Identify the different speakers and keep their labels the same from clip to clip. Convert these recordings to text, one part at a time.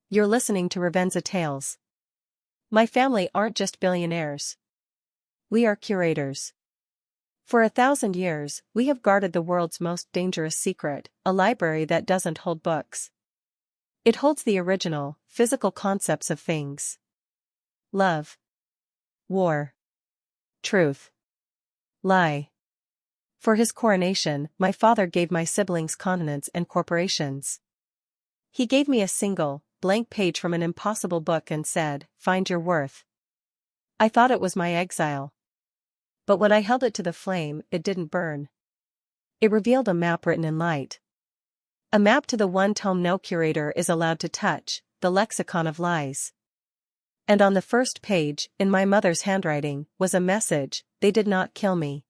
Speaker 1: You're listening to Revenza Tales. My family aren't just billionaires. We are curators. For 1,000 years, we have guarded the world's most dangerous secret, a library that doesn't hold books. It holds the original, physical concepts of things. Love. War. Truth. Lie. For his coronation, my father gave my siblings continents and corporations. He gave me a single, blank page from an impossible book and said, "Find your worth." I thought it was my exile. But when I held it to the flame, it didn't burn. It revealed a map written in light. A map to the one tome no curator is allowed to touch, the lexicon of lies. And on the first page, in my mother's handwriting, was a message: they did not kill me.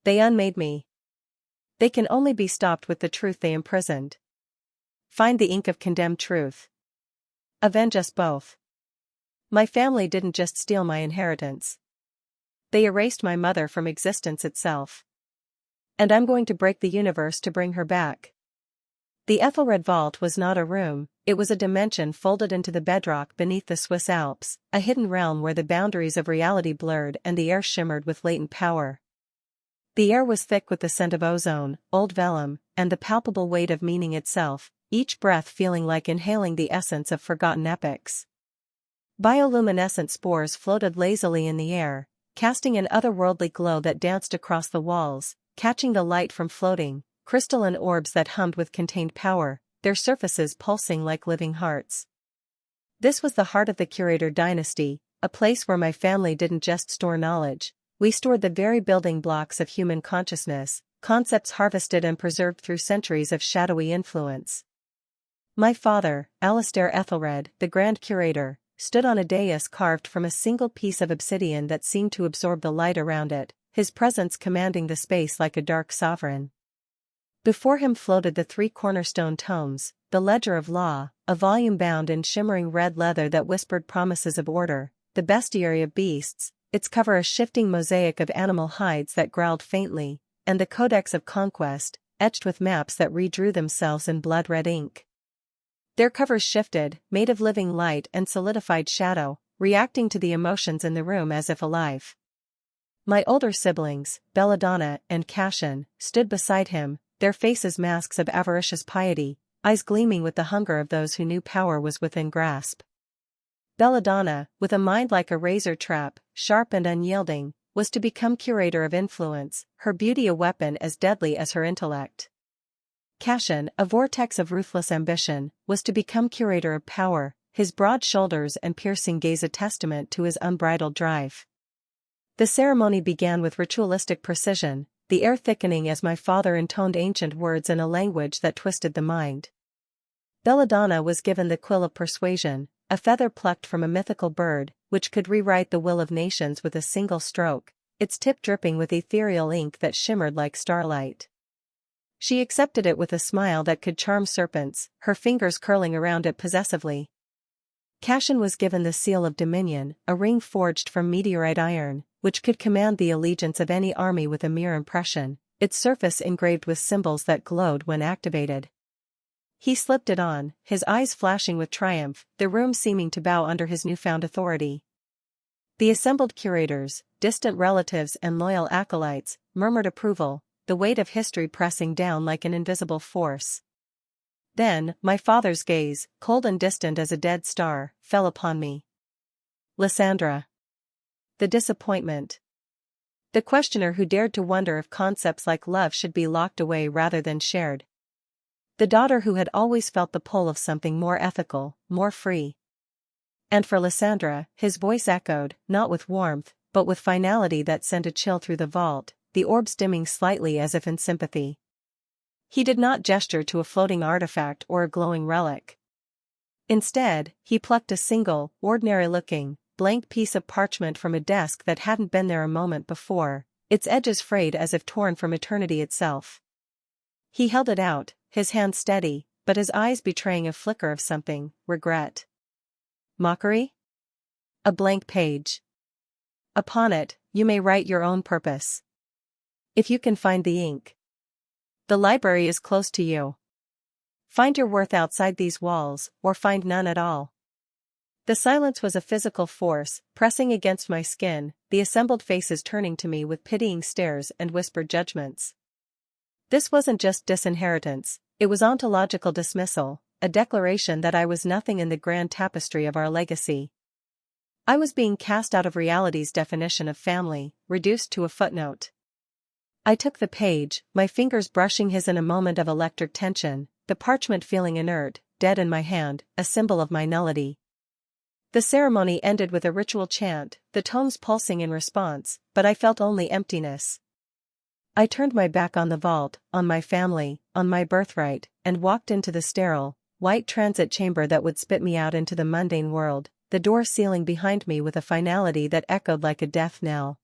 Speaker 1: They unmade me. They can only be stopped with the truth they imprisoned. Find the ink of condemned truth. Avenge us both. My family didn't just steal my inheritance. They erased my mother from existence itself. And I'm going to break the universe to bring her back. The Ethelred Vault was not a room, it was a dimension folded into the bedrock beneath the Swiss Alps, a hidden realm where the boundaries of reality blurred and the air shimmered with latent power. The air was thick with the scent of ozone, old vellum, and the palpable weight of meaning itself, each breath feeling like inhaling the essence of forgotten epics. Bioluminescent spores floated lazily in the air, casting an otherworldly glow that danced across the walls, catching the light from floating, crystalline orbs that hummed with contained power, their surfaces pulsing like living hearts. This was the heart of the Curator dynasty, a place where my family didn't just store knowledge, we stored the very building blocks of human consciousness, concepts harvested and preserved through centuries of shadowy influence. My father, Alistair Ethelred, the Grand Curator, stood on a dais carved from a single piece of obsidian that seemed to absorb the light around it, his presence commanding the space like a dark sovereign. Before him floated the 3 cornerstone tomes, the Ledger of Law, a volume bound in shimmering red leather that whispered promises of order, the Bestiary of Beasts, its cover a shifting mosaic of animal hides that growled faintly, and the Codex of Conquest, etched with maps that redrew themselves in blood-red ink. Their covers shifted, made of living light and solidified shadow, reacting to the emotions in the room as if alive. My older siblings, Belladonna and Cassian, stood beside him, their faces masks of avaricious piety, eyes gleaming with the hunger of those who knew power was within grasp. Belladonna, with a mind like a razor trap, sharp and unyielding, was to become curator of influence, her beauty a weapon as deadly as her intellect. Cassian, a vortex of ruthless ambition, was to become curator of power, his broad shoulders and piercing gaze a testament to his unbridled drive. The ceremony began with ritualistic precision, the air thickening as my father intoned ancient words in a language that twisted the mind. Belladonna was given the quill of persuasion, a feather plucked from a mythical bird, which could rewrite the will of nations with a single stroke, its tip dripping with ethereal ink that shimmered like starlight. She accepted it with a smile that could charm serpents, her fingers curling around it possessively. Cassian was given the seal of dominion, a ring forged from meteorite iron, which could command the allegiance of any army with a mere impression, its surface engraved with symbols that glowed when activated. He slipped it on, his eyes flashing with triumph, the room seeming to bow under his newfound authority. The assembled curators, distant relatives and loyal acolytes, murmured approval, the weight of history pressing down like an invisible force. Then, my father's gaze, cold and distant as a dead star, fell upon me. Lysandra. The disappointment. The questioner who dared to wonder if concepts like love should be locked away rather than shared. The daughter who had always felt the pull of something more ethical, more free. And for Lysandra, his voice echoed, not with warmth, but with finality that sent a chill through the vault, the orbs dimming slightly as if in sympathy. He did not gesture to a floating artifact or a glowing relic. Instead, he plucked a single, ordinary-looking, blank piece of parchment from a desk that hadn't been there a moment before, its edges frayed as if torn from eternity itself. He held it out, his hand steady, but his eyes betraying a flicker of something, regret. Mockery? A blank page. Upon it, you may write your own purpose. If you can find the ink. The library is close to you. Find your worth outside these walls, or find none at all. The silence was a physical force, pressing against my skin, the assembled faces turning to me with pitying stares and whispered judgments. This wasn't just disinheritance, it was ontological dismissal, a declaration that I was nothing in the grand tapestry of our legacy. I was being cast out of reality's definition of family, reduced to a footnote. I took the page, my fingers brushing his in a moment of electric tension, the parchment feeling inert, dead in my hand, a symbol of my nullity. The ceremony ended with a ritual chant, the tones pulsing in response, but I felt only emptiness. I turned my back on the vault, on my family, on my birthright, and walked into the sterile, white transit chamber that would spit me out into the mundane world, the door sealing behind me with a finality that echoed like a death knell.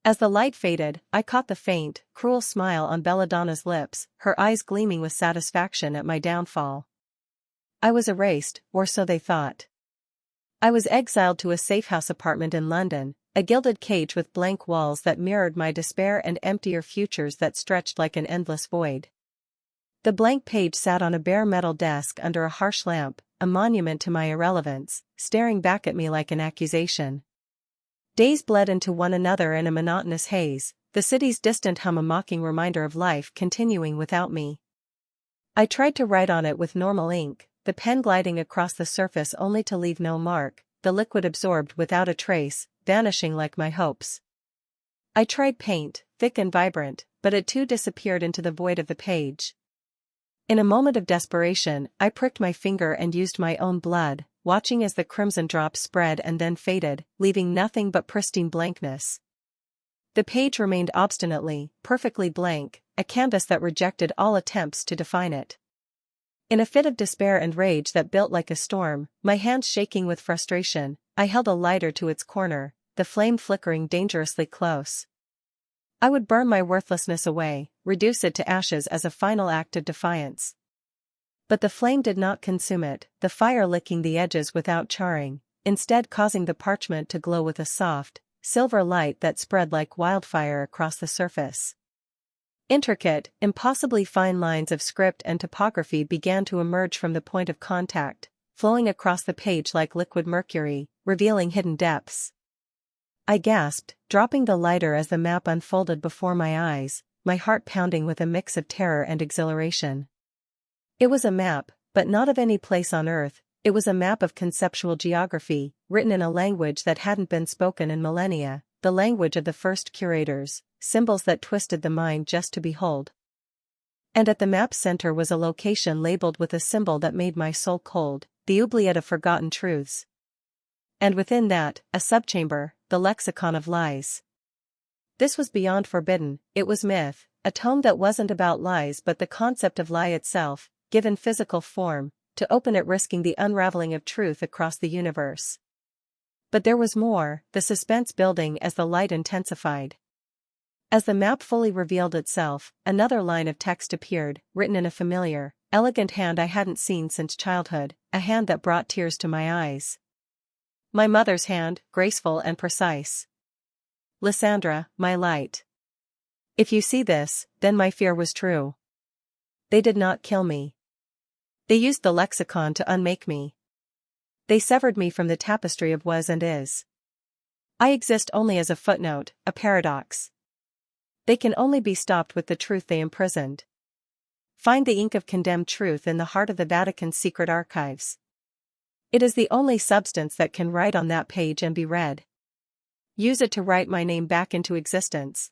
Speaker 1: As the light faded, I caught the faint, cruel smile on Belladonna's lips, her eyes gleaming with satisfaction at my downfall. I was erased, or so they thought. I was exiled to a safe-house apartment in London, a gilded cage with blank walls that mirrored my despair and emptier futures that stretched like an endless void. The blank page sat on a bare metal desk under a harsh lamp, a monument to my irrelevance, staring back at me like an accusation. Days bled into one another in a monotonous haze, the city's distant hum a mocking reminder of life continuing without me. I tried to write on it with normal ink, the pen gliding across the surface only to leave no mark, the liquid absorbed without a trace, vanishing like my hopes. I tried paint, thick and vibrant, but it too disappeared into the void of the page. In a moment of desperation, I pricked my finger and used my own blood, watching as the crimson drops spread and then faded, leaving nothing but pristine blankness. The page remained obstinately, perfectly blank, a canvas that rejected all attempts to define it. In a fit of despair and rage that built like a storm, my hands shaking with frustration, I held a lighter to its corner, the flame flickering dangerously close. I would burn my worthlessness away, reduce it to ashes as a final act of defiance. But the flame did not consume it, the fire licking the edges without charring, instead causing the parchment to glow with a soft, silver light that spread like wildfire across the surface. Intricate, impossibly fine lines of script and typography began to emerge from the point of contact, flowing across the page like liquid mercury, revealing hidden depths. I gasped, dropping the lighter as the map unfolded before my eyes, my heart pounding with a mix of terror and exhilaration. It was a map, but not of any place on Earth, it was a map of conceptual geography, written in a language that hadn't been spoken in millennia, the language of the first curators, symbols that twisted the mind just to behold. And at the map's center was a location labeled with a symbol that made my soul cold, the oubliette of forgotten truths. And within that, a subchamber, the lexicon of lies. This was beyond forbidden, it was myth, a tome that wasn't about lies but the concept of lie itself, given physical form, to open it risking the unraveling of truth across the universe. But there was more, the suspense building as the light intensified. As the map fully revealed itself, another line of text appeared, written in a familiar, elegant hand I hadn't seen since childhood, a hand that brought tears to my eyes. My mother's hand, graceful and precise. Lysandra, my light. If you see this, then my fear was true. They did not kill me. They used the lexicon to unmake me. They severed me from the tapestry of was and is. I exist only as a footnote, a paradox. They can only be stopped with the truth they imprisoned. Find the ink of condemned truth in the heart of the Vatican's secret archives. It is the only substance that can write on that page and be read. Use it to write my name back into existence.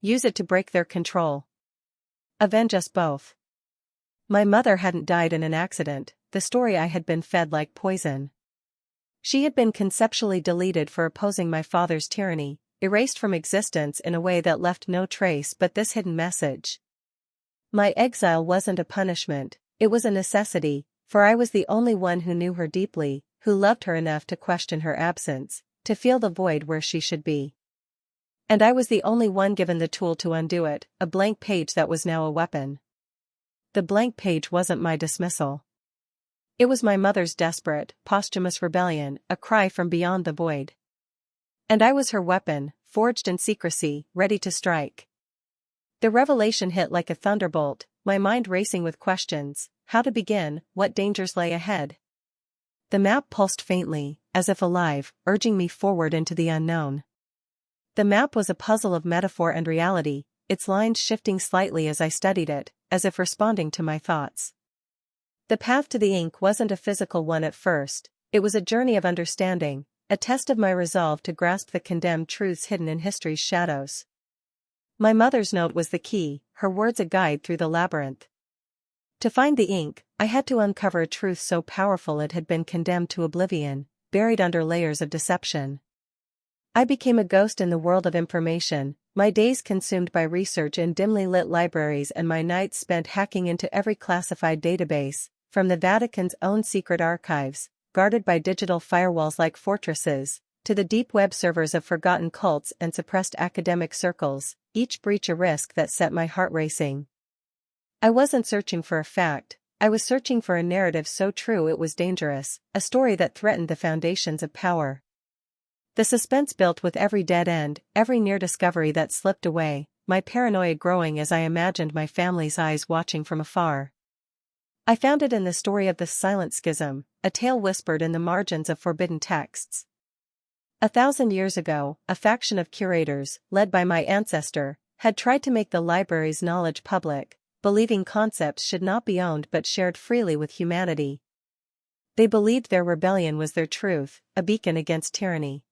Speaker 1: Use it to break their control. Avenge us both. My mother hadn't died in an accident, the story I had been fed like poison. She had been conceptually deleted for opposing my father's tyranny, erased from existence in a way that left no trace but this hidden message. My exile wasn't a punishment, it was a necessity, for I was the only one who knew her deeply, who loved her enough to question her absence, to feel the void where she should be. And I was the only one given the tool to undo it, a blank page that was now a weapon. The blank page wasn't my dismissal. It was my mother's desperate, posthumous rebellion, a cry from beyond the void. And I was her weapon, forged in secrecy, ready to strike. The revelation hit like a thunderbolt, my mind racing with questions. how to begin, what dangers lay ahead. The map pulsed faintly, as if alive, urging me forward into the unknown. The map was a puzzle of metaphor and reality, its lines shifting slightly as I studied it, as if responding to my thoughts. The path to the ink wasn't a physical one at first, it was a journey of understanding, a test of my resolve to grasp the condemned truths hidden in history's shadows. My mother's note was the key, her words a guide through the labyrinth. To find the ink, I had to uncover a truth so powerful it had been condemned to oblivion, buried under layers of deception. I became a ghost in the world of information, my days consumed by research in dimly lit libraries and my nights spent hacking into every classified database, from the Vatican's own secret archives, guarded by digital firewalls like fortresses, to the deep web servers of forgotten cults and suppressed academic circles, each breach a risk that set my heart racing. I wasn't searching for a fact, I was searching for a narrative so true it was dangerous, a story that threatened the foundations of power. The suspense built with every dead end, every near discovery that slipped away, my paranoia growing as I imagined my family's eyes watching from afar. I found it in the story of the silent schism, a tale whispered in the margins of forbidden texts. 1,000 years ago, a faction of curators, led by my ancestor, had tried to make the library's knowledge public, believing concepts should not be owned but shared freely with humanity. They believed their rebellion was their truth, a beacon against tyranny.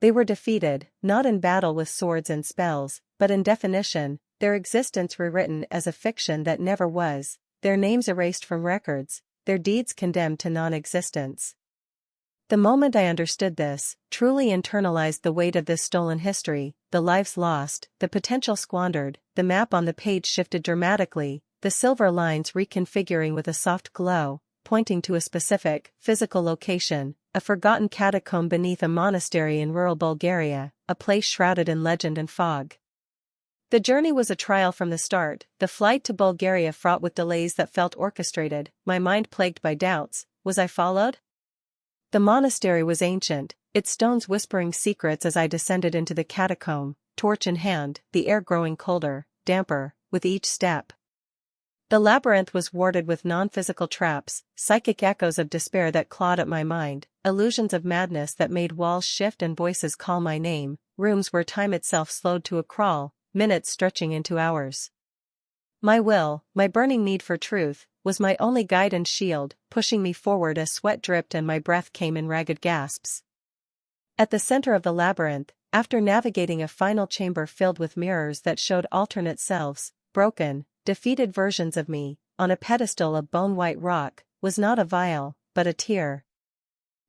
Speaker 1: They were defeated, not in battle with swords and spells, but in definition, their existence rewritten as a fiction that never was, their names erased from records, their deeds condemned to non-existence. The moment I understood this, truly internalized the weight of this stolen history, the lives lost, the potential squandered, the map on the page shifted dramatically, the silver lines reconfiguring with a soft glow, pointing to a specific, physical location, a forgotten catacomb beneath a monastery in rural Bulgaria, a place shrouded in legend and fog. The journey was a trial from the start, the flight to Bulgaria fraught with delays that felt orchestrated, my mind plagued by doubts. Was I followed? The monastery was ancient, its stones whispering secrets as I descended into the catacomb, torch in hand, the air growing colder, damper, with each step. The labyrinth was warded with non-physical traps, psychic echoes of despair that clawed at my mind, illusions of madness that made walls shift and voices call my name, rooms where time itself slowed to a crawl, minutes stretching into hours. My will, my burning need for truth, was my only guide and shield, pushing me forward as sweat dripped and my breath came in ragged gasps. At the center of the labyrinth, after navigating a final chamber filled with mirrors that showed alternate selves, broken, defeated versions of me, on a pedestal of bone-white rock, was not a vial, but a tear.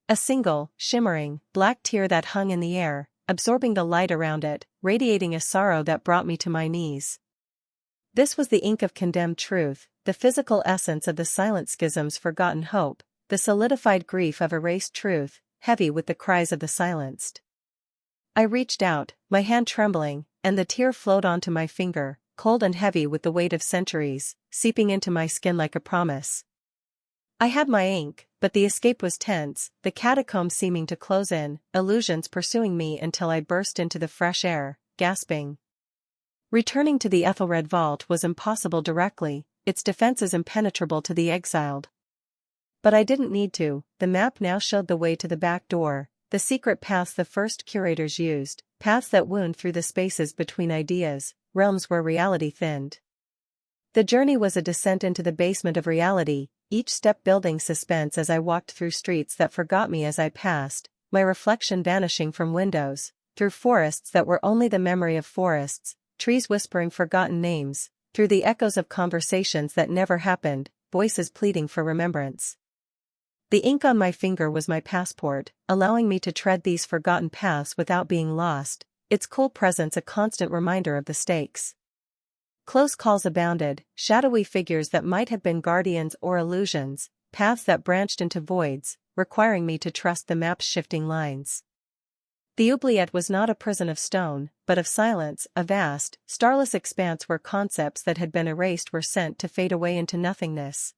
Speaker 1: A single, shimmering, black tear that hung in the air, absorbing the light around it, radiating a sorrow that brought me to my knees. This was the ink of condemned truth, the physical essence of the silent schism's forgotten hope, the solidified grief of erased truth, heavy with the cries of the silenced. I reached out, my hand trembling, and the tear flowed onto my finger, cold and heavy with the weight of centuries, seeping into my skin like a promise. I had my ink, but the escape was tense, the catacomb seeming to close in, illusions pursuing me until I burst into the fresh air, gasping. Returning to the Ethelred vault was impossible directly, its defenses impenetrable to the exiled. But I didn't need to, the map now showed the way to the back door, the secret paths the first curators used, paths that wound through the spaces between ideas, realms where reality thinned. The journey was a descent into the basement of reality, each step building suspense as I walked through streets that forgot me as I passed, my reflection vanishing from windows, through forests that were only the memory of forests, trees whispering forgotten names, through the echoes of conversations that never happened, voices pleading for remembrance. The ink on my finger was my passport, allowing me to tread these forgotten paths without being lost, its cool presence a constant reminder of the stakes. Close calls abounded, shadowy figures that might have been guardians or illusions, paths that branched into voids, requiring me to trust the map's shifting lines. The oubliette was not a prison of stone, but of silence, a vast, starless expanse where concepts that had been erased were sent to fade away into nothingness.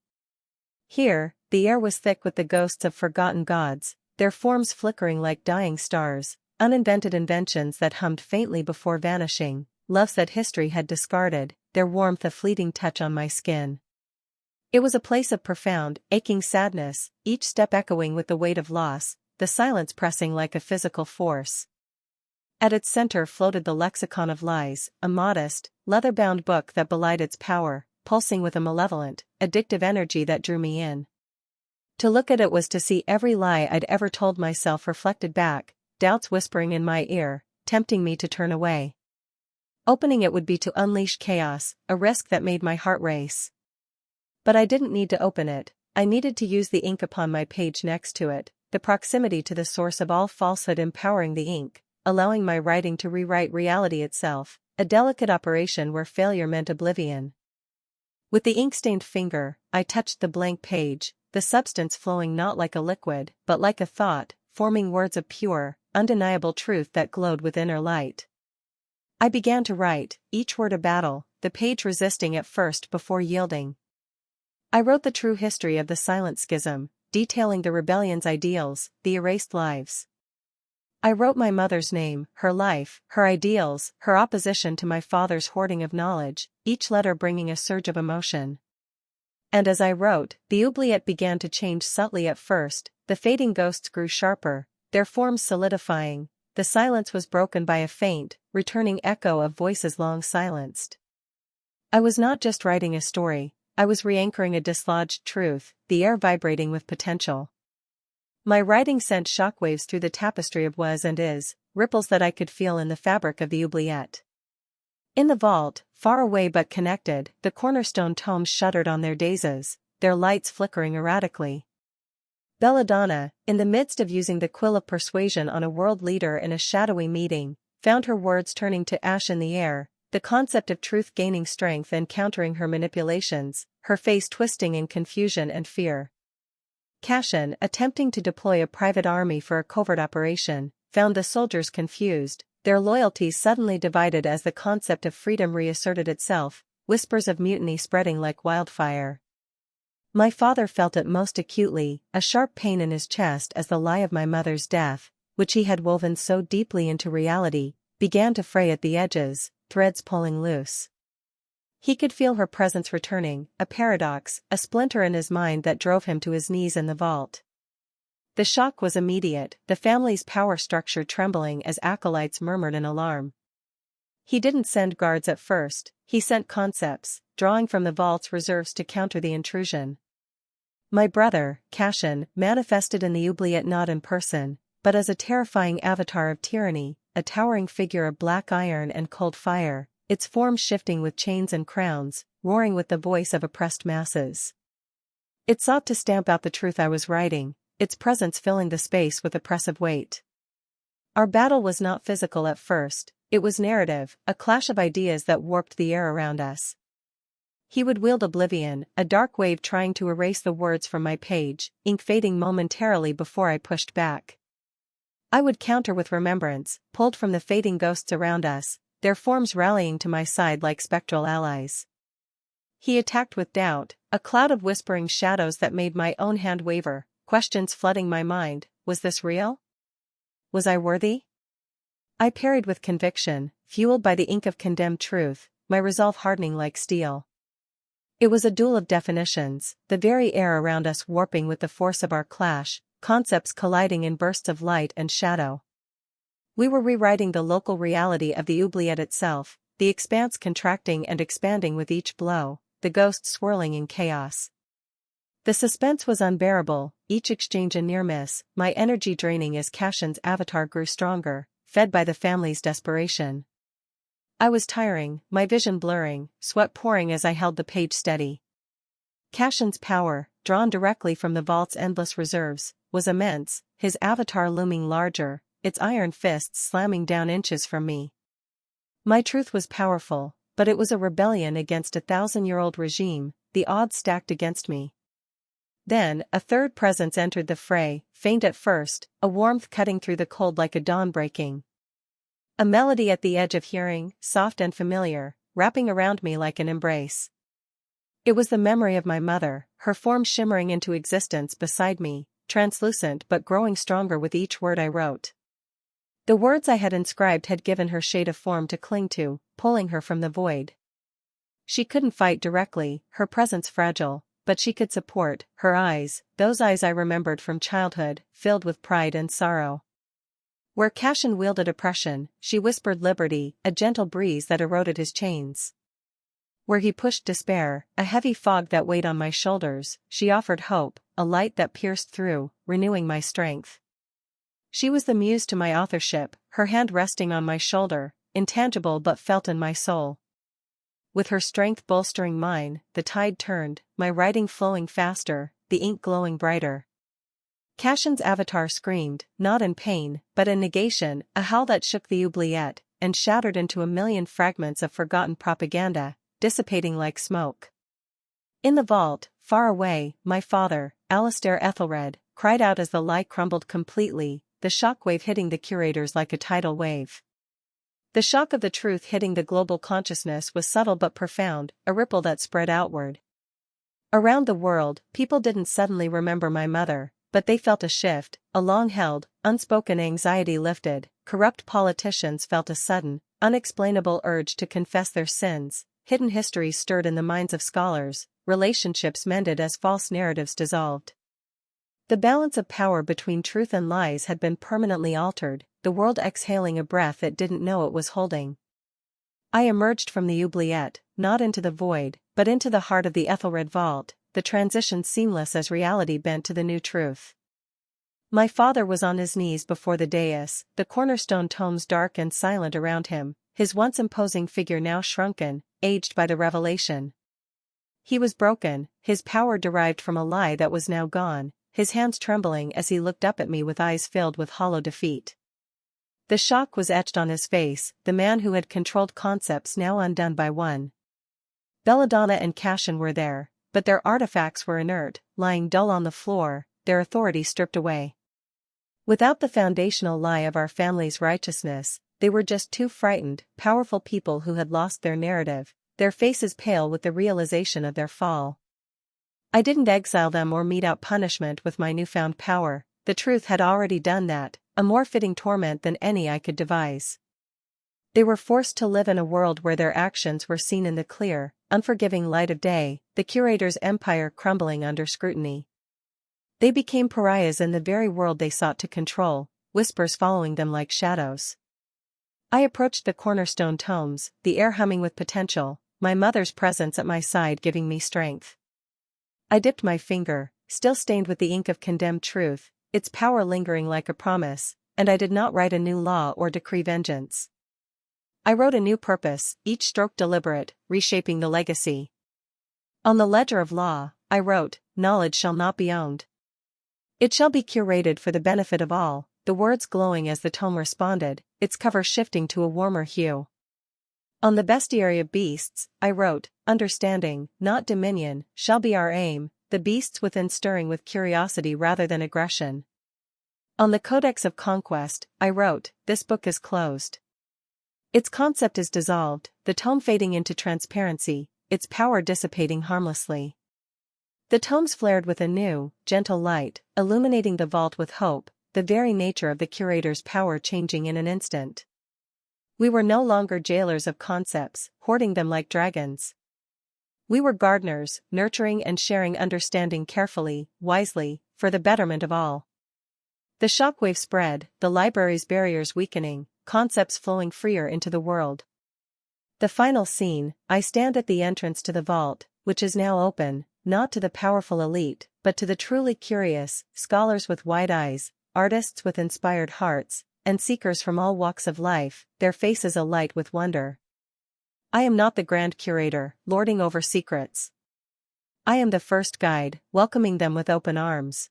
Speaker 1: Here, the air was thick with the ghosts of forgotten gods, their forms flickering like dying stars, uninvented inventions that hummed faintly before vanishing, loves that history had discarded, their warmth a fleeting touch on my skin. It was a place of profound, aching sadness, each step echoing with the weight of loss, the silence pressing like a physical force. At its center floated the lexicon of lies, a modest, leather-bound book that belied its power, pulsing with a malevolent, addictive energy that drew me in. To look at it was to see every lie I'd ever told myself reflected back, doubts whispering in my ear, tempting me to turn away. Opening it would be to unleash chaos, a risk that made my heart race. But I didn't need to open it, I needed to use the ink upon my page next to it, the proximity to the source of all falsehood empowering the ink, allowing my writing to rewrite reality itself, a delicate operation where failure meant oblivion. With the ink-stained finger, I touched the blank page, the substance flowing not like a liquid, but like a thought, forming words of pure, undeniable truth that glowed with inner light. I began to write, each word a battle, the page resisting at first before yielding. I wrote the true history of the silent schism, detailing the rebellion's ideals, the erased lives. I wrote my mother's name, her life, her ideals, her opposition to my father's hoarding of knowledge, each letter bringing a surge of emotion. And as I wrote, the oubliette began to change subtly at first, the fading ghosts grew sharper, their forms solidifying, the silence was broken by a faint, returning echo of voices long silenced. I was not just writing a story, I was re-anchoring a dislodged truth, the air vibrating with potential. My writing sent shockwaves through the tapestry of was and is, ripples that I could feel in the fabric of the oubliette. In the vault, far away but connected, the cornerstone tomes shuddered on their dazes, their lights flickering erratically. Belladonna, in the midst of using the quill of persuasion on a world leader in a shadowy meeting, found her words turning to ash in the air, the concept of truth gaining strength and countering her manipulations, her face twisting in confusion and fear. Cashin, attempting to deploy a private army for a covert operation, found the soldiers confused, their loyalties suddenly divided as the concept of freedom reasserted itself, whispers of mutiny spreading like wildfire. My father felt it most acutely, a sharp pain in his chest as the lie of my mother's death, which he had woven so deeply into reality, began to fray at the edges, threads pulling loose. He could feel her presence returning, a paradox, a splinter in his mind that drove him to his knees in the vault. The shock was immediate, the family's power structure trembling as acolytes murmured in alarm. He didn't send guards at first, he sent concepts, drawing from the vault's reserves to counter the intrusion. My brother, Cashin, manifested in the oubliette not in person, but as a terrifying avatar of tyranny, a towering figure of black iron and cold fire, its form shifting with chains and crowns, roaring with the voice of oppressed masses. It sought to stamp out the truth I was writing, its presence filling the space with oppressive weight. Our battle was not physical at first, it was narrative, a clash of ideas that warped the air around us. He would wield oblivion, a dark wave trying to erase the words from my page, ink fading momentarily before I pushed back. I would counter with remembrance, pulled from the fading ghosts around us, their forms rallying to my side like spectral allies. He attacked with doubt, a cloud of whispering shadows that made my own hand waver, questions flooding my mind, was this real? Was I worthy? I parried with conviction, fueled by the ink of condemned truth, my resolve hardening like steel. It was a duel of definitions, the very air around us warping with the force of our clash, concepts colliding in bursts of light and shadow. We were rewriting the local reality of the oubliette itself, the expanse contracting and expanding with each blow, the ghosts swirling in chaos. The suspense was unbearable, each exchange a near miss, my energy draining as Cashin's avatar grew stronger, fed by the family's desperation. I was tiring, my vision blurring, sweat pouring as I held the page steady. Cashin's power, drawn directly from the vault's endless reserves, was immense, his avatar looming larger, its iron fists slamming down inches from me. My truth was powerful, but it was a rebellion against a 1,000-year-old regime, the odds stacked against me. Then, a third presence entered the fray, faint at first, a warmth cutting through the cold like a dawn breaking. A melody at the edge of hearing, soft and familiar, wrapping around me like an embrace. It was the memory of my mother, her form shimmering into existence beside me, translucent but growing stronger with each word I wrote. The words I had inscribed had given her shade of form to cling to, pulling her from the void. She couldn't fight directly, her presence fragile, but she could support. Her eyes, those eyes I remembered from childhood, filled with pride and sorrow. Where Cashin wielded oppression, she whispered liberty, a gentle breeze that eroded his chains. Where he pushed despair, a heavy fog that weighed on my shoulders, she offered hope, a light that pierced through, renewing my strength. She was the muse to my authorship, her hand resting on my shoulder, intangible but felt in my soul. With her strength bolstering mine, the tide turned, my writing flowing faster, the ink glowing brighter. Cashin's avatar screamed, not in pain, but in negation, a howl that shook the oubliette, and shattered into a million fragments of forgotten propaganda, dissipating like smoke. In the vault, far away, my father, Alistair Ethelred, cried out as the lie crumbled completely, the shockwave hitting the curators like a tidal wave. The shock of the truth hitting the global consciousness was subtle but profound, a ripple that spread outward. Around the world, people didn't suddenly remember my mother, but they felt a shift, a long-held, unspoken anxiety lifted. Corrupt politicians felt a sudden, unexplainable urge to confess their sins, hidden histories stirred in the minds of scholars, relationships mended as false narratives dissolved. The balance of power between truth and lies had been permanently altered, the world exhaling a breath it didn't know it was holding. I emerged from the oubliette, not into the void, but into the heart of the Ethelred vault, the transition seamless as reality bent to the new truth. My father was on his knees before the dais, the cornerstone tomes dark and silent around him, his once imposing figure now shrunken, aged by the revelation. He was broken, his power derived from a lie that was now gone, his hands trembling as he looked up at me with eyes filled with hollow defeat. The shock was etched on his face, the man who had controlled concepts now undone by one. Belladonna and Cashin were there, but their artifacts were inert, lying dull on the floor, their authority stripped away. Without the foundational lie of our family's righteousness, they were just two frightened, powerful people who had lost their narrative, their faces pale with the realization of their fall. I didn't exile them or mete out punishment with my newfound power, the truth had already done that, a more fitting torment than any I could devise. They were forced to live in a world where their actions were seen in the clear, unforgiving light of day, the curator's empire crumbling under scrutiny. They became pariahs in the very world they sought to control, whispers following them like shadows. I approached the cornerstone tomes, the air humming with potential, my mother's presence at my side giving me strength. I dipped my finger, still stained with the ink of condemned truth, its power lingering like a promise, and I did not write a new law or decree vengeance. I wrote a new purpose, each stroke deliberate, reshaping the legacy. On the ledger of law, I wrote, "Knowledge shall not be owned. It shall be curated for the benefit of all," the words glowing as the tome responded, its cover shifting to a warmer hue. On the bestiary of beasts, I wrote, "Understanding, not dominion, shall be our aim, the beasts within stirring with curiosity rather than aggression." On the codex of conquest, I wrote, "This book is closed. Its concept is dissolved, the tome fading into transparency, its power dissipating harmlessly." The tomes flared with a new, gentle light, illuminating the vault with hope, the very nature of the curator's power changing in an instant. We were no longer jailers of concepts, hoarding them like dragons. We were gardeners, nurturing and sharing understanding carefully, wisely, for the betterment of all. The shockwave spread, the library's barriers weakening, concepts flowing freer into the world. The final scene, I stand at the entrance to the vault, which is now open, not to the powerful elite, but to the truly curious, scholars with wide eyes, artists with inspired hearts, and seekers from all walks of life, their faces alight with wonder. I am not the grand curator, lording over secrets. I am the first guide, welcoming them with open arms.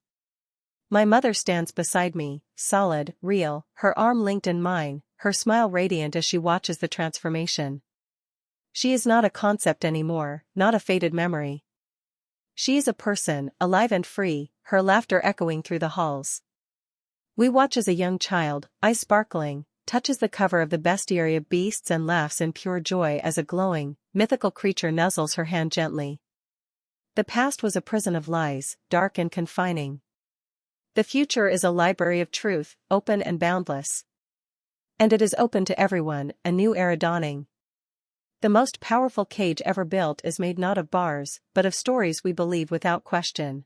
Speaker 1: My mother stands beside me, solid, real, her arm linked in mine, her smile radiant as she watches the transformation. She is not a concept anymore, not a faded memory. She is a person, alive and free, her laughter echoing through the halls. We watch as a young child, eyes sparkling, touches the cover of the bestiary of beasts and laughs in pure joy as a glowing, mythical creature nuzzles her hand gently. The past was a prison of lies, dark and confining. The future is a library of truth, open and boundless. And it is open to everyone, a new era dawning. The most powerful cage ever built is made not of bars, but of stories we believe without question.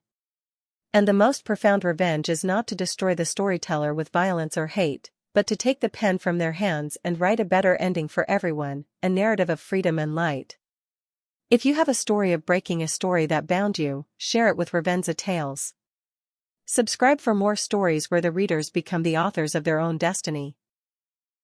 Speaker 1: And the most profound revenge is not to destroy the storyteller with violence or hate, but to take the pen from their hands and write a better ending for everyone, a narrative of freedom and light. If you have a story of breaking a story that bound you, share it with Revenza Tales. Subscribe for more stories where the readers become the authors of their own destiny.